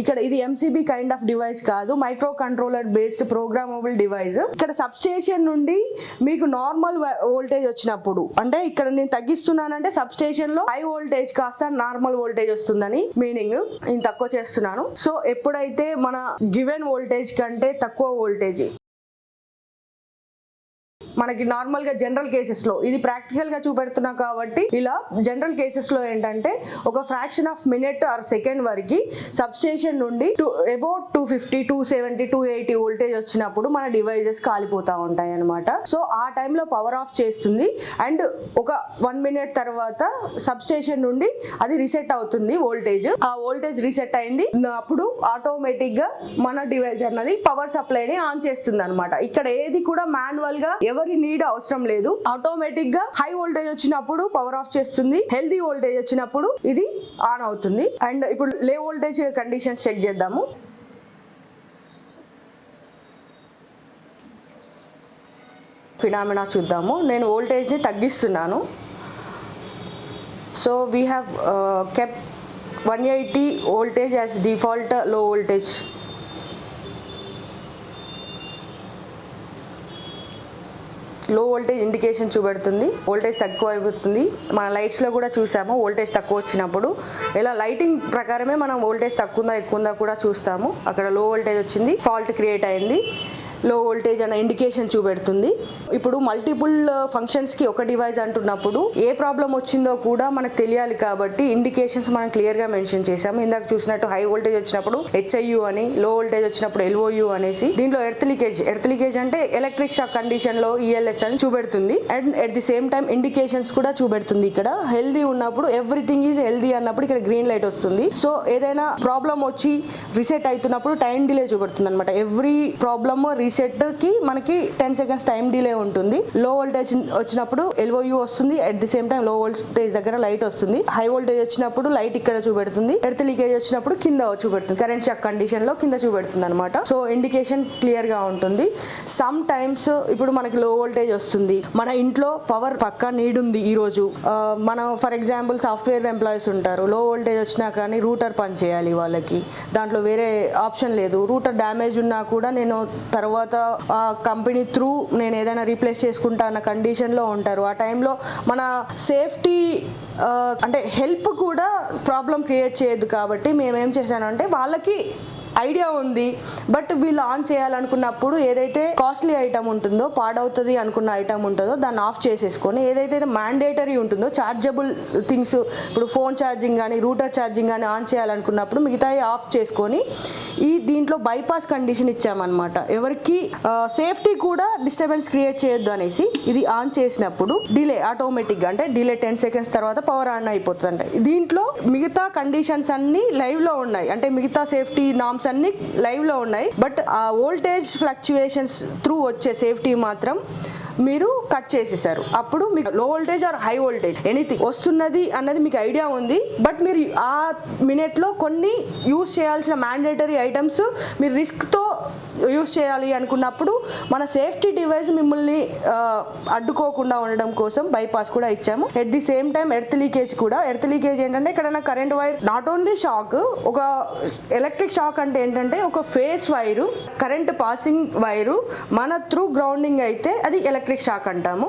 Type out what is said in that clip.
ఇక్కడ ఇది MCB kind of device కాదు, micro controller based programmable device. ఇక్కడ సబ్ స్టేషన్ నుండి మీకు నార్మల్ వోల్టేజ్ వచ్చినప్పుడు, అంటే ఇక్కడ నేను తగ్గిస్తున్నానంటే సబ్ స్టేషన్ లో హై వోల్టేజ్ కాస్త నార్మల్ వోల్టేజ్ వస్తుందని మీనింగ్. నేను తక్కువ చేస్తున్నాను. సో ఎప్పుడైతే మన గివెన్ వోల్టేజ్ కంటే తక్కువ వోల్టేజ్ మనకి నార్మల్ గా జనరల్ కేసెస్ లో, ఇది ప్రాక్టికల్ గా చూపెడుతున్నా కాబట్టి ఇలా జనరల్ కేసెస్ లో ఏంటంటే ఒక fraction of minute or second వరకు సబ్ స్టేషన్ నుండి అబౌట్ 250, 270, 280 వోల్టేజ్ వచ్చినప్పుడు మన డివైజెస్ కాలిపోతా ఉంటాయి అనమాట. సో ఆ టైంలో పవర్ ఆఫ్ చేస్తుంది అండ్ ఒక 1 minute తర్వాత సబ్ స్టేషన్ నుండి అది రీసెట్ అవుతుంది వోల్టేజ్. ఆ వోల్టేజ్ రీసెట్ అయింది అప్పుడు ఆటోమేటిక్ గా మన డివైస్ అన్నది పవర్ సప్లైని ఆన్ చేస్తుంది అనమాట. ఇక్కడ ఏది కూడా మాన్యువల్ గా ఎవరి నీడ్ అవసరం లేదు. ఆటోమేటిక్ గా హై వోల్టేజ్ వచ్చినప్పుడు పవర్ ఆఫ్ చేస్తుంది, హెల్దీ వోల్టేజ్ వచ్చినప్పుడు ఇది ఆన్ అవుతుంది. అండ్ ఇప్పుడు లో వోల్టేజ్ కండిషన్స్ చెక్ చేద్దాము. ఫినామినా చూద్దాము. నేను వోల్టేజ్ ని తగ్గిస్తున్నాను. So we have kept 180 voltage as default low voltage. Low voltage indication చూపెడుతుంది, వోల్టేజ్ తక్కువ అయిపోతుంది. మన లైట్స్లో కూడా చూసాము వోల్టేజ్ తక్కువ వచ్చినప్పుడు ఇలా లైటింగ్ ప్రకారమే మనం వోల్టేజ్ తక్కువ ఉందా ఎక్కువ ఉందా కూడా చూస్తాము. అక్కడ లో వోల్టేజ్ వచ్చింది, ఫాల్ట్ క్రియేట్ అయింది, లో వోల్టేజ్ అన్న ఇండికేషన్ చూపెడుతుంది. ఇప్పుడు మల్టిపుల్ ఫంక్షన్స్కి ఒక డివైస్ అంటున్నప్పుడు ఏ ప్రాబ్లం వచ్చిందో కూడా మనకు తెలియాలి కాబట్టి ఇండికేషన్స్ మనం క్లియర్గా మెన్షన్ చేసాము. ఇందాక చూసినట్టు హై వోల్టేజ్ వచ్చినప్పుడు HIU అని, లో వోల్టేజ్ వచ్చినప్పుడు LOU అనేసి. దీంట్లో ఎర్త్ లీకేజ్ అంటే ఎలక్ట్రిక్ షాక్ కండిషన్లో ELS అని చూపెడుతుంది. And at the same time indications కూడా చూపెడుతుంది. ఇక్కడ హెల్దీ ఉన్నప్పుడు ఎవ్రీథింగ్ ఈజ్ హెల్దీ అన్నప్పుడు ఇక్కడ గ్రీన్ లైట్ వస్తుంది. సో ఏదైనా ప్రాబ్లం వచ్చి రీసెట్ అవుతున్నప్పుడు టైం డిలే చూపెడుతుంది అనమాట. ఎవ్రీ ప్రాబ్లమ్ రీసెట్ కి మనకి 10 seconds టైం డిలే ఉంటుంది. లో వోల్టేజ్ వచ్చినప్పుడు LOU వస్తుంది, అట్ ది సేమ్ టైం లో వోల్టేజ్ దగ్గర లైట్ వస్తుంది. హై వోల్టేజ్ వచ్చినప్పుడు లైట్ ఇక్కడ చూపెడుతుంది, ఎర్త్ లీకేజ్ వచ్చినప్పుడు కింద చూపెడుతుంది, కరెంట్ షాక్ కండిషన్ లో కింద చూపెడుతుంది అనమాట. సో ఇండికేషన్ క్లియర్ గా ఉంటుంది. సమ్ టైమ్స్ ఇప్పుడు మనకి లో వోల్టేజ్ వస్తుంది, మన ఇంట్లో పవర్ పక్కా నీడ్ ఉంది ఈ రోజు, మనం ఫర్ ఎగ్జాంపుల్ సాఫ్ట్వేర్ ఎంప్లాయీస్ ఉంటారు, లో వోల్టేజ్ వచ్చినా కానీ రూటర్ పని చేయాలి వాళ్ళకి, దాంట్లో వేరే ఆప్షన్ లేదు. రూటర్ డ్యామేజ్ ఉన్నా కూడా నేను తర్వాత కంపెనీ త్రూ నేను ఏదైనా రీప్లేస్ చేసుకుంటా అన్న కండిషన్లో ఉంటారు. ఆ టైంలో మన సేఫ్టీ అంటే హెల్ప్ కూడా ప్రాబ్లం క్రియేట్ చేయొద్దు కాబట్టి మేమేం చేశానంటే వాళ్ళకి ఐడియా ఉంది బట్ వీళ్ళు ఆన్ చేయాలనుకున్నప్పుడు ఏదైతే కాస్ట్లీ ఐటమ్ ఉంటుందో, పాడవుతుంది అనుకున్న ఐటమ్ ఉంటుందో దాన్ని ఆఫ్ చేసేసుకొని ఏదైతే మ్యాండేటరీ ఉంటుందో చార్జబుల్ థింగ్స్, ఇప్పుడు ఫోన్ ఛార్జింగ్ కానీ రూటర్ ఛార్జింగ్ కానీ ఆన్ చేయాలనుకున్నప్పుడు మిగతాయి ఆఫ్ చేసుకొని ఈ దీంట్లో బైపాస్ కండిషన్ ఇచ్చామన్నమాట. ఎవరికి సేఫ్టీ కూడా డిస్టర్బెన్స్ క్రియేట్ చేయొద్దు అనేసి ఇది ఆన్ చేసినప్పుడు డిలే ఆటోమేటిక్గా, అంటే డిలే 10 seconds తర్వాత పవర్ ఆన్ అయిపోతుంది. అంటే దీంట్లో మిగతా కండిషన్స్ అన్ని లైవ్ లో ఉన్నాయి, అంటే మిగతా సేఫ్టీ నామ్స్ అన్ని లైవ్ లో ఉన్నాయి. బట్ ఆ వోల్టేజ్ ఫ్లక్చుయేషన్స్ త్రూ వచ్చే సేఫ్టీ మాత్రం మీరు కట్ చేసేసారు. అప్పుడు మీకు low voltage or high voltage anything వస్తున్నది అన్నది మీకు ఐడియా ఉంది, బట్ మీరు ఆ మినిట్లో కొన్ని యూజ్ చేయాల్సిన మ్యాండేటరీ ఐటమ్స్ మీరు రిస్క్తో యూజ్ చేయాలి అనుకున్నప్పుడు మన సేఫ్టీ డివైస్ మిమ్మల్ని అడ్డుకోకుండా ఉండడం కోసం బైపాస్ కూడా ఇచ్చాము. At the same time earth leakage ఏంటంటే ఎక్కడైనా current wire, not only shock, ఒక ఎలక్ట్రిక్ షాక్ అంటే ఏంటంటే ఒక face wire, current passing wire మన త్రూ గ్రౌండింగ్ అయితే అది ఎలక్ట్రిక్ షాక్ అంటాము.